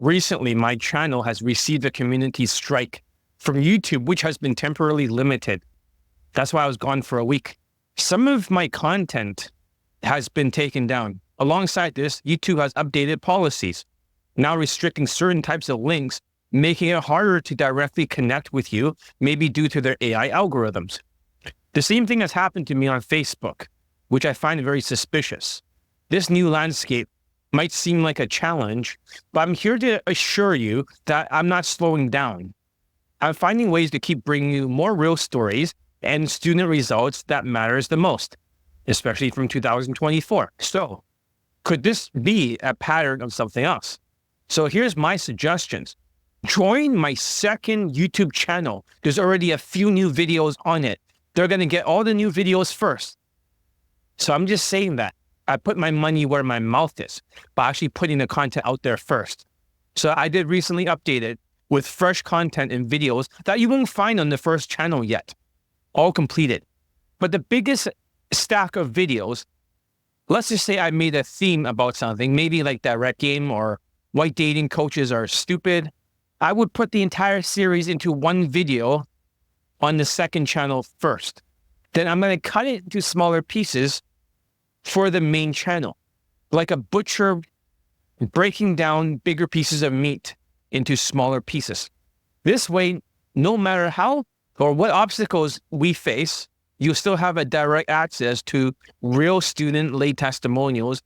Recently, my channel has received a community strike from YouTube, which has been temporarily limited. That's why I was gone for a week. Some of my content has been taken down. Alongside this, YouTube has updated policies, now restricting certain types of links, making it harder to directly connect with you, maybe due to their AI algorithms. The same thing has happened to me on Facebook, which I find very suspicious. This new landscape might seem like a challenge, but I'm here to assure you that I'm not slowing down. I'm finding ways to keep bringing you more real stories and student results that matters the most, especially from 2024. So, could this be a pattern of something else? So here's my suggestions. Join my second YouTube channel. There's already a few new videos on it. They're going to get all the new videos first. So I'm just saying that. I put my money where my mouth is by actually putting the content out there first. So I did recently update it with fresh content and videos that you won't find on the first channel yet, all completed. But the biggest stack of videos, let's just say I made a theme about something, maybe like direct game or white dating coaches are stupid. I would put the entire series into one video on the second channel first. Then I'm going to cut it into smaller pieces for the main channel, like a butcher breaking down bigger pieces of meat into smaller pieces. This way, no matter how or what obstacles we face, you still have a direct access to real student lay testimonials.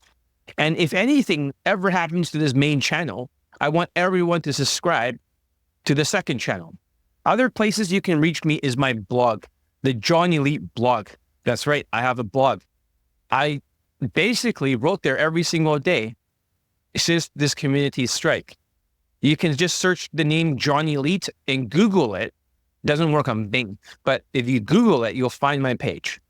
And if anything ever happens to this main channel, I want everyone to subscribe to the second channel. Other places you can reach me is my blog, the John Elite blog. That's right, I have a blog. I basically wrote there every single day since this community strike. You can just search the name John Elite and Google it. Doesn't work on Bing, but if you Google it, you'll find my page.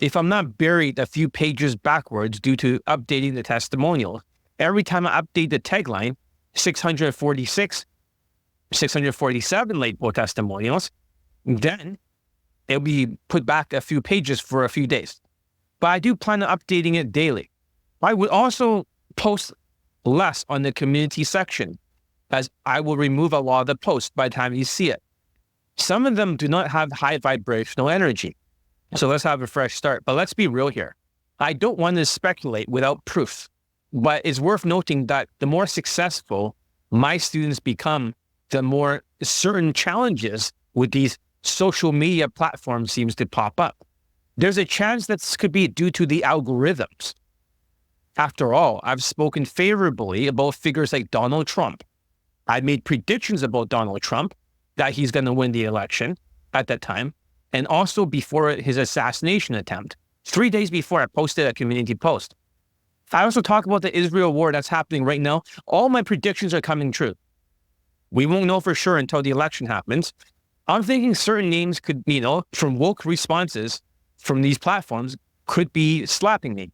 If I'm not buried a few pages backwards due to updating the testimonial, every time I update the tagline, 646, 647 late post testimonials, then it'll be put back a few pages for a few days. But I do plan on updating it daily. I would also post less on the community section, as I will remove a lot of the posts by the time you see it. Some of them do not have high vibrational energy. So let's have a fresh start. But let's be real here. I don't want to speculate without proof. But it's worth noting that the more successful my students become, the more certain challenges with these social media platforms seems to pop up. There's a chance that this could be due to the algorithms. After all, I've spoken favorably about figures like Donald Trump. I made predictions about Donald Trump, that he's going to win the election at that time, and also before his assassination attempt. 3 days before, I posted a community post. I also talk about the Israel war that's happening right now. All my predictions are coming true. We won't know for sure until the election happens. I'm thinking certain names could, from woke responses from these platforms could be slapping me.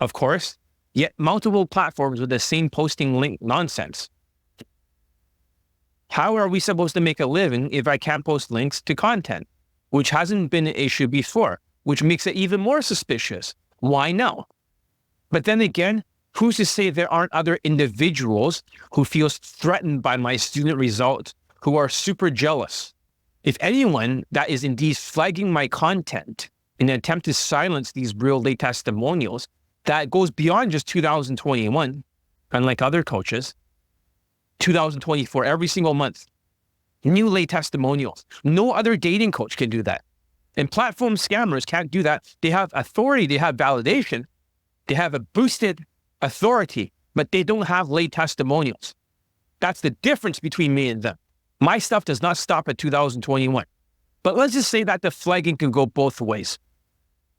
Of course, yet multiple platforms with the same posting link nonsense. How are we supposed to make a living if I can't post links to content, which hasn't been an issue before, which makes it even more suspicious? Why now? But then again, who's to say there aren't other individuals who feel threatened by my student results, who are super jealous? If anyone that is indeed flagging my content in an attempt to silence these real lay testimonials, that goes beyond just 2021, unlike other coaches, 2024, every single month, new lay testimonials. No other dating coach can do that. And platform scammers can't do that. They have authority, they have validation, they have a boosted authority, but they don't have lay testimonials. That's the difference between me and them. My stuff does not stop at 2021. But let's just say that the flagging can go both ways.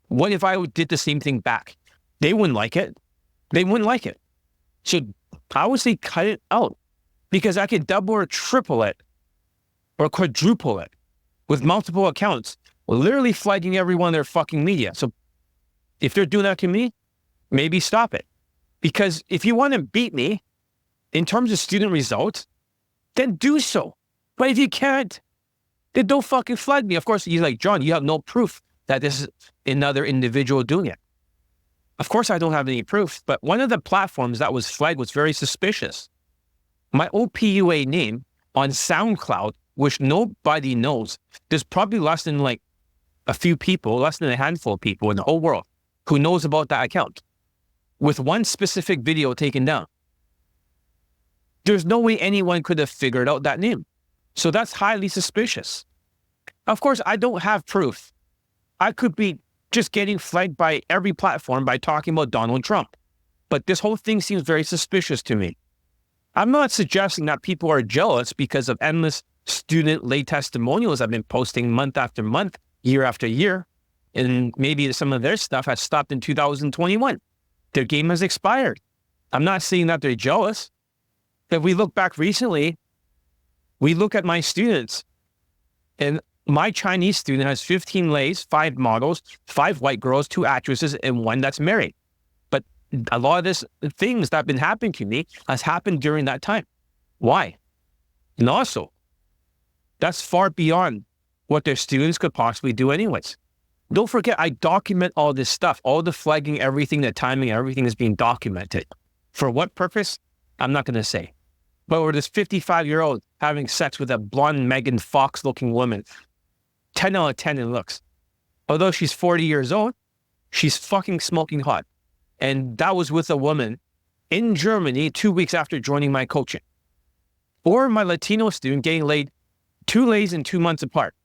What if I did the same thing back? They wouldn't like it. They wouldn't like it. So I would say cut it out, because I could double or triple it or quadruple it with multiple accounts, literally flagging everyone their fucking media. So if they're doing that to me, maybe stop it. Because if you want to beat me in terms of student results, then do so. But if you can't, then don't fucking flag me. Of course, you're like, John, you have no proof that this is another individual doing it. Of course, I don't have any proof, but one of the platforms that was flagged was very suspicious. My OPUA name on SoundCloud, which nobody knows, there's probably less than like a few people, less than a handful of people in the whole world who knows about that account, with one specific video taken down. There's no way anyone could have figured out that name. So that's highly suspicious. Of course, I don't have proof. I could be just getting flagged by every platform by talking about Donald Trump. But this whole thing seems very suspicious to me. I'm not suggesting that people are jealous because of endless student lay testimonials I've been posting month after month, year after year. And maybe some of their stuff has stopped in 2021. Their game has expired. I'm not saying that they're jealous. If we look back recently, we look at my students, and my Chinese student has 15 lays, 5 models, 5 white girls, 2 actresses, and 1 that's married. But a lot of this things that have been happening to me has happened during that time. Why? And also, that's far beyond what their students could possibly do anyways. Don't forget, I document all this stuff, all the flagging, everything, the timing, everything is being documented. For what purpose? I'm not going to say. But we're this 55-year-old having sex with a blonde Megan Fox-looking woman, 10 out of 10 in looks. Although she's 40 years old, she's fucking smoking hot. And that was with a woman in Germany 2 weeks after joining my coaching. Or my Latino student getting laid 2 lays in 2 months apart.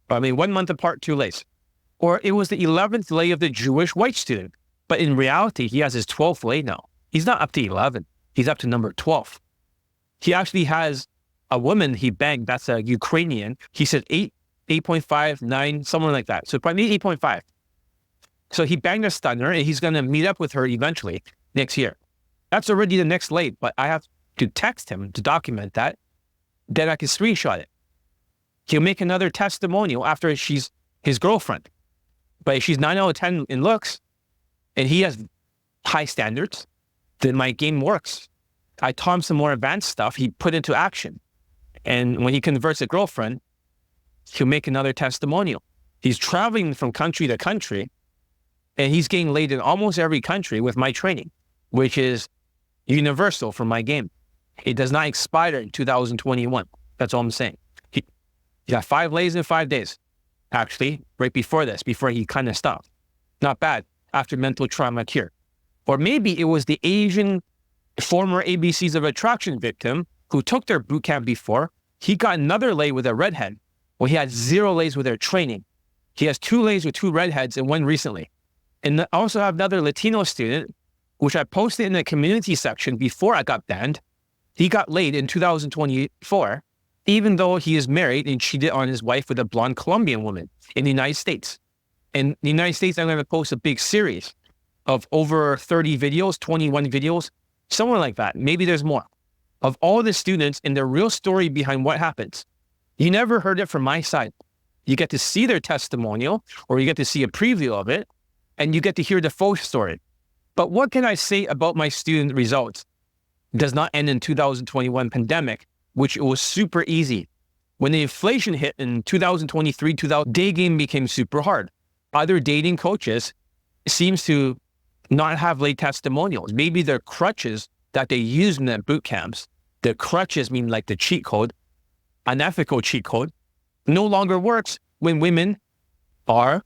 1 month apart, 2 lays. Or it was the 11th lay of the Jewish white student. But in reality, he has his 12th lay now. He's not up to 11. He's up to number 12. He actually has a woman he banged, that's a Ukrainian. He said 8.5, 9, something like that. So probably 8.5. So he banged a stunner and he's going to meet up with her eventually next year. That's already the next lay, but I have to text him to document that. Then I can screenshot it. He'll make another testimonial after she's his girlfriend. But if she's 9 out of 10 in looks and he has high standards, then my game works. I taught him some more advanced stuff he put into action. And when he converts a girlfriend, he'll make another testimonial. He's traveling from country to country, and he's getting laid in almost every country with my training, which is universal for my game. It does not expire in 2021. That's all I'm saying. He got 5 lays in 5 days. Actually, right before this, before he kind of stopped. Not bad, after mental trauma cure. Or maybe it was the Asian former ABCs of Attraction victim who took their boot camp before. He got another lay with a redhead. Well, he had 0 lays with their training. He has 2 lays with 2 redheads and 1 recently. And I also have another Latino student, which I posted in the community section before I got banned. He got laid in 2024, even though he is married and cheated on his wife with a blonde Colombian woman in the United States. In the United States, I'm going to post a big series of over 30 videos, 21 videos, somewhere like that. Maybe there's more of all the students and the real story behind what happens. You never heard it from my side. You get to see their testimonial, or you get to see a preview of it, and you get to hear the full story. But what can I say about my student results? It does not end in 2021 pandemic, which it was super easy. When the inflation hit in 2023, day game became super hard. Other dating coaches seems to not have late testimonials. Maybe their crutches that they use in their boot camps, the crutches mean like the cheat code, unethical cheat code, no longer works when women are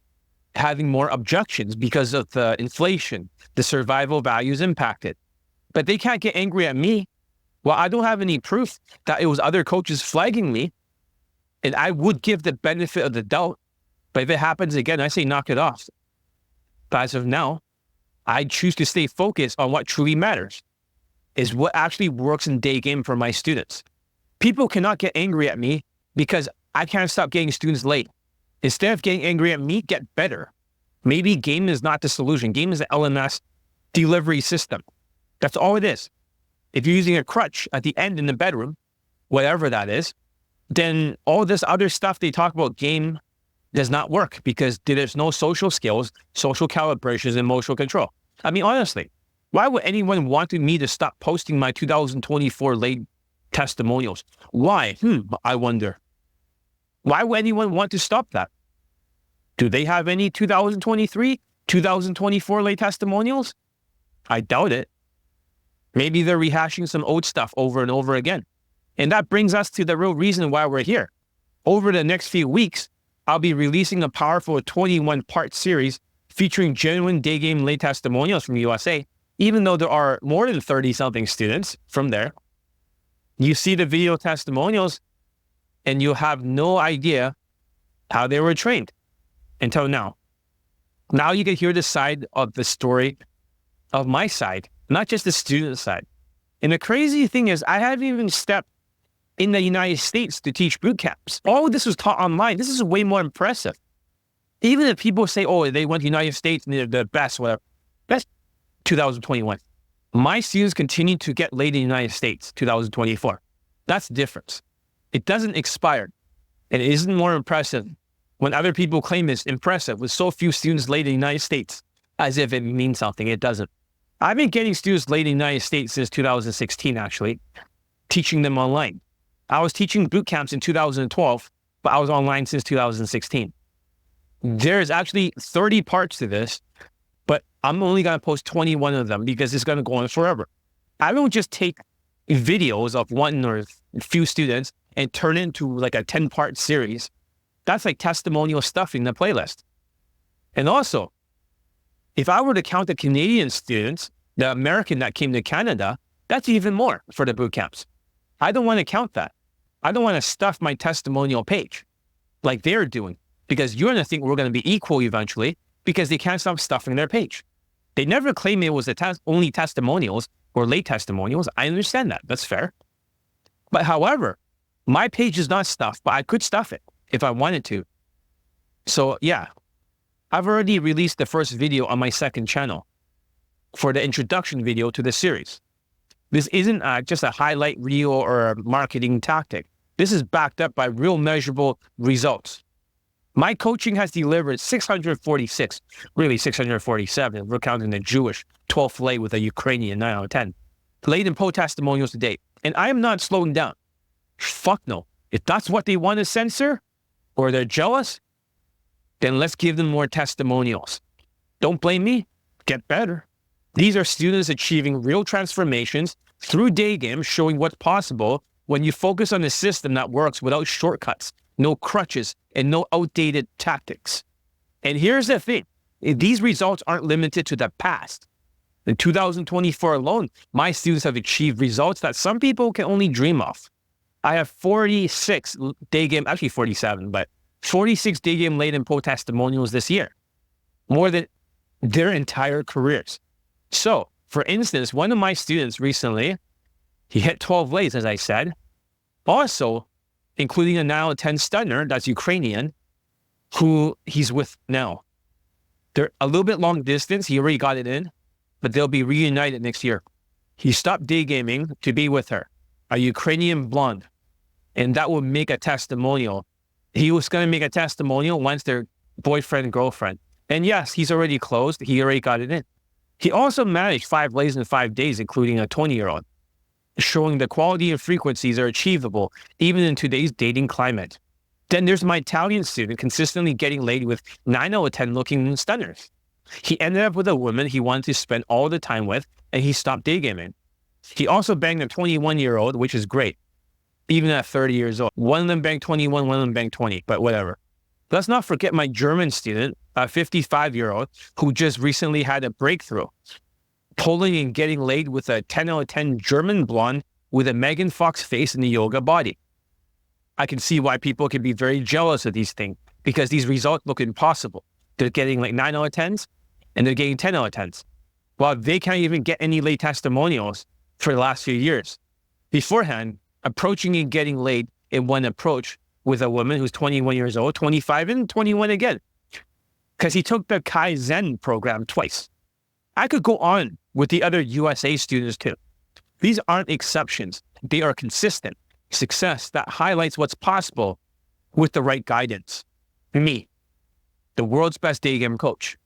having more objections because of the inflation, the survival values impacted. But they can't get angry at me. Well, I don't have any proof that it was other coaches flagging me, and I would give the benefit of the doubt. But if it happens again, I say knock it off. But as of now, I choose to stay focused on what truly matters, is what actually works in day game for my students. People cannot get angry at me because I can't stop getting students late. Instead of getting angry at me, get better. Maybe game is not the solution. Game is an LMS delivery system. That's all it is. If you're using a crutch at the end in the bedroom, whatever that is, then all this other stuff they talk about game does not work because there's no social skills, social calibrations, emotional control. I mean, honestly, why would anyone want me to stop posting my 2024 late testimonials? Why? I wonder. Why would anyone want to stop that? Do they have any 2023? 2024 late testimonials? I doubt it. Maybe they're rehashing some old stuff over and over again. And that brings us to the real reason why we're here. Over the next few weeks, I'll be releasing a powerful 21-part series featuring genuine day game late testimonials from USA, even though there are more than 30-something students from there. You see the video testimonials, and you have no idea how they were trained until now. Now you can hear the side of the story of my side, not just the student side. And the crazy thing is, I haven't even stepped in the United States to teach boot camps. All of this was taught online. This is way more impressive. Even if people say, oh, they went to the United States and they're the best, whatever. That's 2021. My students continue to get laid in the United States, 2024. That's the difference. It doesn't expire. And it isn't more impressive when other people claim it's impressive with so few students laid in the United States, as if it means something. It doesn't. I've been getting students laid in the United States since 2016, actually, teaching them online. I was teaching boot camps in 2012, but I was online since 2016. There's actually 30 parts to this, but I'm only going to post 21 of them because it's going to go on forever. I don't just take videos of one or a few students and turn it into like a 10-part series. That's like testimonial stuff in the playlist. And also, if I were to count the Canadian students, the American that came to Canada, that's even more for the boot camps. I don't want to count that. I don't want to stuff my testimonial page like they're doing, because you're going to think we're going to be equal eventually because they can't stop stuffing their page. They never claimed it was only testimonials or late testimonials. I understand that. That's fair. But however, my page is not stuffed, but I could stuff it if I wanted to. So yeah, I've already released the first video on my second channel for the introduction video to the series. This isn't just a highlight reel or a marketing tactic. This is backed up by real measurable results. My coaching has delivered 646, really 647, if we're counting the Jewish 12th lay with a Ukrainian 9 out of 10, laid in testimonials to date. And I am not slowing down. Fuck no. If that's what they want to censor, or they're jealous, then let's give them more testimonials. Don't blame me. Get better. These are students achieving real transformations through day games, showing what's possible when you focus on a system that works without shortcuts, no crutches, and no outdated tactics. And here's the thing. These results aren't limited to the past. In 2024 alone, my students have achieved results that some people can only dream of. I have 46 day game, actually 47, but 46 day game late in testimonials this year, more than their entire careers. So, for instance, one of my students recently, he hit 12 lays, as I said, also including a 9 out of 10 stunner, that's Ukrainian, who he's with now. They're a little bit long distance. He already got it in, but they'll be reunited next year. He stopped day gaming to be with her, a Ukrainian blonde, and that will make a testimonial. He was going to make a testimonial once their boyfriend, girlfriend. And yes, he's already closed. He already got it in. He also managed 5 lays in 5 days, including a 20-year-old, showing the quality and frequencies are achievable even in today's dating climate. Then there's my Italian student consistently getting laid with 9 out of 10 looking stunners. He ended up with a woman he wanted to spend all the time with, and he stopped day gaming. He also banged a 21-year-old, which is great, even at 30 years old. One of them banged 21, one of them banged 20, but whatever. Let's not forget my German student, a 55-year-old, who just recently had a breakthrough, pulling and getting laid with a 10 out of 10 German blonde with a Megan Fox face and a yoga body. I can see why people can be very jealous of these things, because these results look impossible. They're getting like 9 out of 10s, and they're getting 10 out of 10s. Well, they can't even get any late testimonials for the last few years. Beforehand, approaching and getting laid in one approach with a woman who's 21 years old, 25, and 21 again, because he took the Kaizen program twice. I could go on with the other USA students too. These aren't exceptions. They are consistent success that highlights what's possible with the right guidance. Me, the world's best day game coach.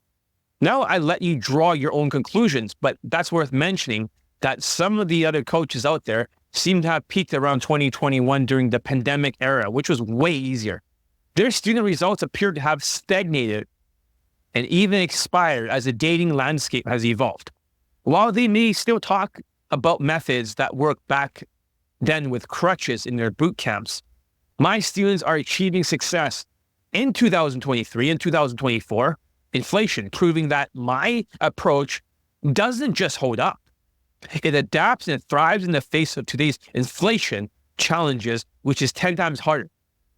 Now I let you draw your own conclusions, but that's worth mentioning that some of the other coaches out there seem to have peaked around 2021 during the pandemic era, which was way easier. Their student results appear to have stagnated and even expired as the dating landscape has evolved. While they may still talk about methods that worked back then with crutches in their boot camps, my students are achieving success in 2023 and 2024, inflation, proving that my approach doesn't just hold up. It adapts and thrives in the face of today's inflation challenges, which is 10 times harder.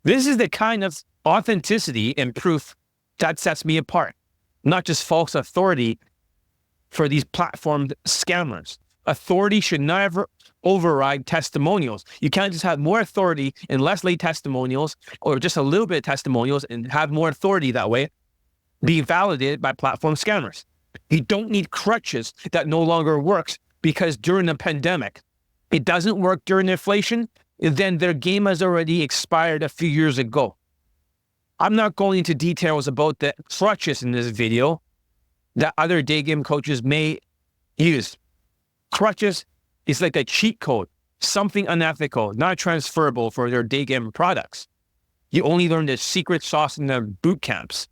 This is the kind of authenticity and proof that sets me apart, not just false authority for these platform scammers. Authority should never override testimonials. You can't just have more authority and less late testimonials, or just a little bit of testimonials and have more authority that way, be validated by platform scammers. You don't need crutches that no longer works because during the pandemic, it doesn't work during inflation, then their game has already expired a few years ago. I'm not going into details about the crutches in this video that other day game coaches may use. Crutches is like a cheat code, something unethical, not transferable for their day game products. You only learn the secret sauce in the boot camps.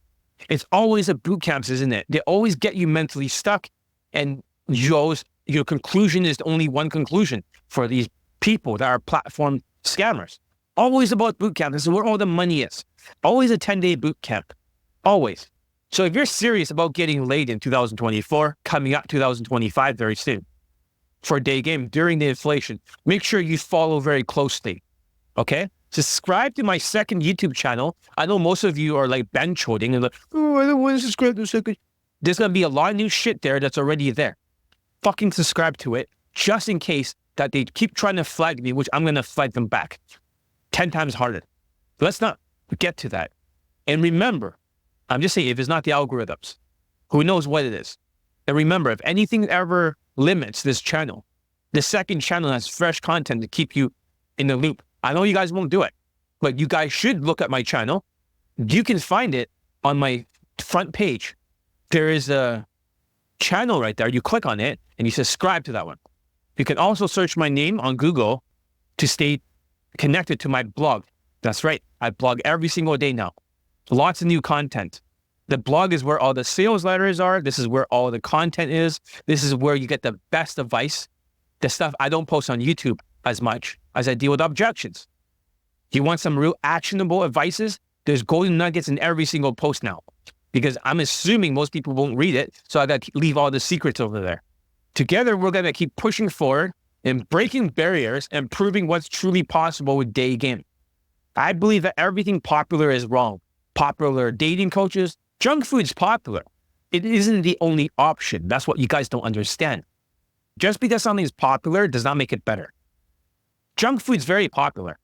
It's always a boot camps, isn't it? They always get you mentally stuck, and your conclusion is only one conclusion for these people that are platform scammers. Always about boot camp. This is where all the money is. Always a 10-day boot camp. Always. So if you're serious about getting laid in 2024, coming up 2025 very soon, for a day game during the inflation, make sure you follow very closely. Okay? Subscribe to my second YouTube channel. I know most of you are like bench holding and like, oh, I don't want to subscribe to the second. There's going to be a lot of new shit there that's already there. Fucking subscribe to it just in case that they keep trying to flag me, which I'm going to flag them back 10 times harder. Let's not get to that. And remember, I'm just saying, if it's not the algorithms, who knows what it is? And remember, if anything ever limits this channel, the second channel has fresh content to keep you in the loop. I know you guys won't do it, but you guys should look at my channel. You can find it on my front page. There is a channel right there. You click on it and you subscribe to that one. You can also search my name on Google to stay connected to my blog. That's right. I blog every single day now. Lots of new content. The blog is where all the sales letters are. This is where all the content is. This is where you get the best advice. The stuff I don't post on YouTube as much as I deal with objections. You want some real actionable advices? There's golden nuggets in every single post now, because I'm assuming most people won't read it. So I got to leave all the secrets over there. Together, we're going to keep pushing forward and breaking barriers and proving what's truly possible with day game. I believe that everything popular is wrong. Popular dating coaches, junk food's popular. It isn't the only option. That's what you guys don't understand. Just because something's popular does not make it better. Junk food's very popular.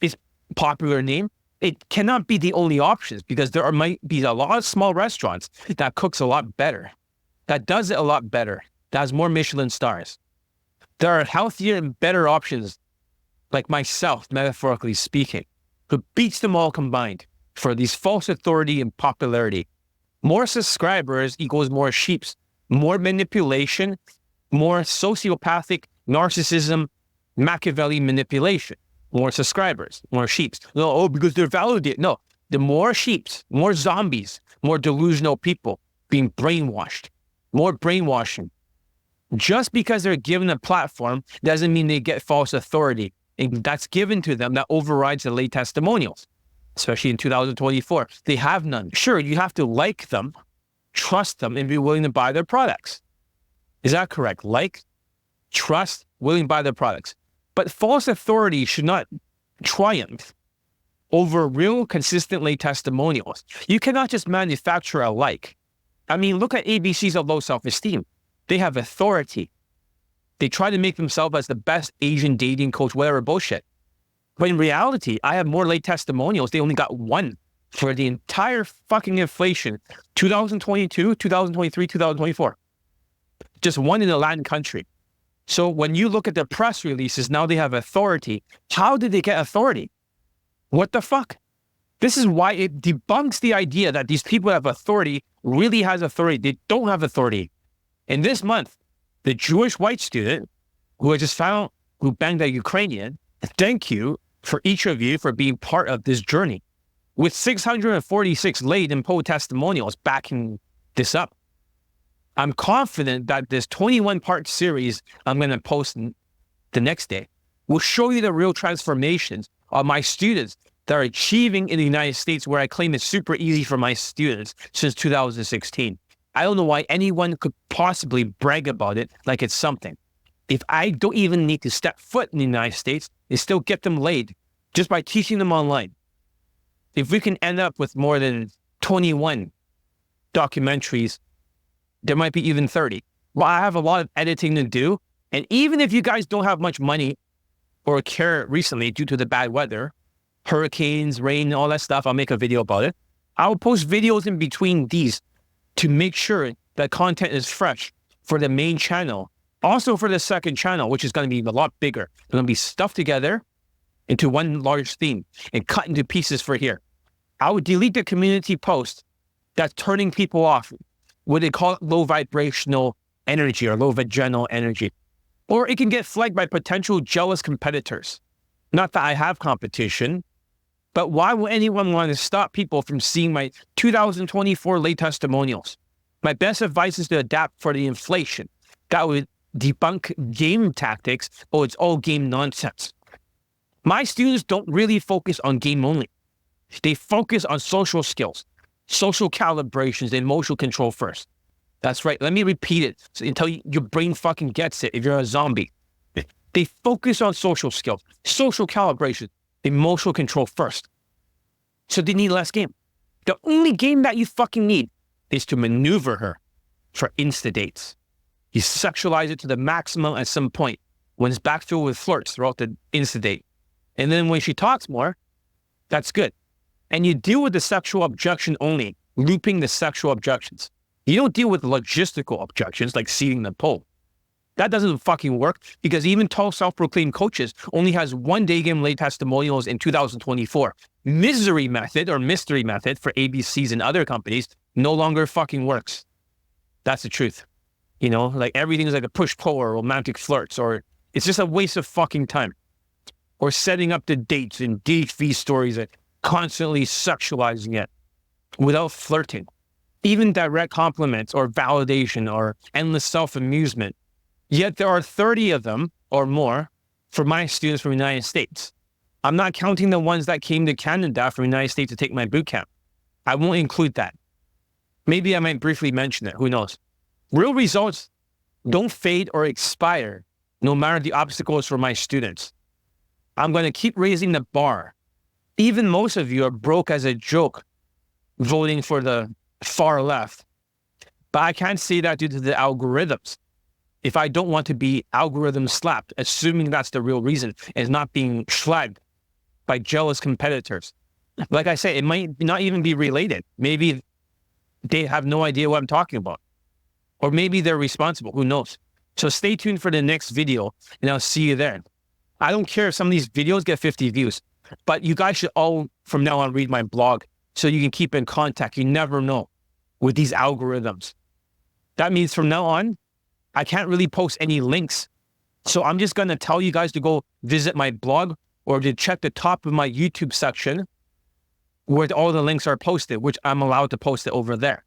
It's a popular name. It cannot be the only options because might be a lot of small restaurants that cooks a lot better, that does it a lot better, that has more Michelin stars. There are healthier and better options, like myself, metaphorically speaking, who beats them all combined for these false authority and popularity. More subscribers equals more sheeps, more manipulation, more sociopathic narcissism, Machiavelli manipulation. More subscribers, more sheeps. No, oh, because they're validated. No, the more sheeps, more zombies, more delusional people being brainwashed, more brainwashing. Just because they're given a platform doesn't mean they get false authority. And that's given to them that overrides the late testimonials, especially in 2024. They have none. Sure, you have to like them, trust them, and be willing to buy their products. Is that correct? Like, trust, willing to buy their products. But false authority should not triumph over real, consistent late testimonials. You cannot just manufacture a like. I mean, look at ABCs of low self-esteem. They have authority. They try to make themselves as the best Asian dating coach, whatever bullshit. But in reality, I have more late testimonials. They only got one for the entire fucking inflation, 2022, 2023, 2024. Just one in a Latin country. So when you look at the press releases, now they have authority. How did they get authority? What the fuck? This is why it debunks the idea that these people have authority, really has authority. They don't have authority. And this month, the Jewish white student who I just found, who banged a Ukrainian, thank you for each of you for being part of this journey. with 646 laid and post testimonials backing this up. I'm confident that this 21-part series I'm going to post the next day will show you the real transformations of my students that are achieving in the United States, where I claim it's super easy for my students since 2016. I don't know why anyone could possibly brag about it like it's something. If I don't even need to step foot in the United States, they still get them laid just by teaching them online. If we can end up with more than 21 documentaries, there might be even 30. Well, I have a lot of editing to do. And even if you guys don't have much money or care recently due to the bad weather, hurricanes, rain, all that stuff, I'll make a video about it. I'll post videos in between these to make sure that content is fresh for the main channel. Also for the second channel, which is going to be a lot bigger. It's going to be stuffed together into one large theme and cut into pieces for here. I would delete the community post that's turning people off. What they call it, low vibrational energy or low vaginal energy. Or it can get flagged by potential jealous competitors. Not that I have competition, but why would anyone want to stop people from seeing my 2024 late testimonials? My best advice is to adapt for the inflation. That would debunk game tactics. Oh, it's all game nonsense. My students don't really focus on game only. They focus on social skills, social calibrations, and emotional control first. That's right. Let me repeat it until your brain fucking gets it if you're a zombie. They focus on social skills, social calibration, emotional control first. So they need less game. The only game that you fucking need is to maneuver her for Insta dates. You sexualize it to the maximum at some point when it's backfilled with flirts throughout the Insta date. And then when she talks more, that's good. And you deal with the sexual objection only, looping the sexual objections. You don't deal with logistical objections like seating the pole. That doesn't fucking work because even tall self-proclaimed coaches only has one day game late testimonials in 2024. Misery method or mystery method for ABCs and other companies no longer fucking works. That's the truth. You know, like everything is like a push-pull or romantic flirts, or it's just a waste of fucking time. Or setting up the dates and DHV stories and constantly sexualizing it without flirting. Even direct compliments or validation or endless self-amusement. Yet there are 30 of them or more for my students from the United States. I'm not counting the ones that came to Canada from the United States to take my boot camp. I won't include that. Maybe I might briefly mention it. Who knows? Real results don't fade or expire no matter the obstacles for my students. I'm going to keep raising the bar. Even most of you are broke as a joke voting for the far left. But I can't say that due to the algorithms. If I don't want to be algorithm slapped, assuming that's the real reason, is not being flagged by jealous competitors. Like I say, it might not even be related. Maybe they have no idea what I'm talking about. Or maybe they're responsible, who knows? So stay tuned for the next video and I'll see you there. I don't care if some of these videos get 50 views, but you guys should all from now on read my blog so you can keep in contact. You never know with these algorithms. That means from now on, I can't really post any links. So I'm just going to tell you guys to go visit my blog or to check the top of my YouTube section where all the links are posted, which I'm allowed to post it over there.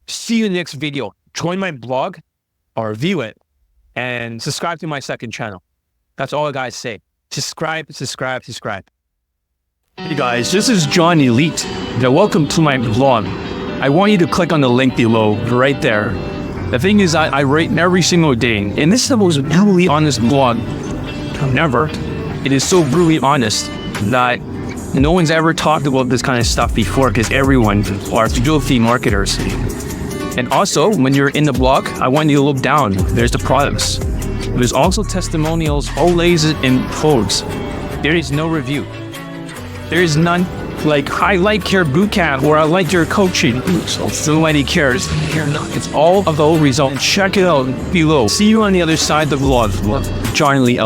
See you in the next video. Join my blog or view it and subscribe to my second channel. That's all I guys say. Subscribe, subscribe, subscribe. Hey guys, this is John Elite. Now welcome to my blog. I want you to click on the link below, right there. The thing is, I write every single day, and this is the most brutally honest blog ever. It is so brutally honest that no one's ever talked about this kind of stuff before because everyone are filthy marketers. And also, when you're in the blog, I want you to look down. There's the products. There's also testimonials, olays, and codes. There is no review. There is none. Like, I like your bootcamp or I like your coaching. So nobody cares. It's all of the old results. Check it out below. See you on the other side of the vlog. John Lee L.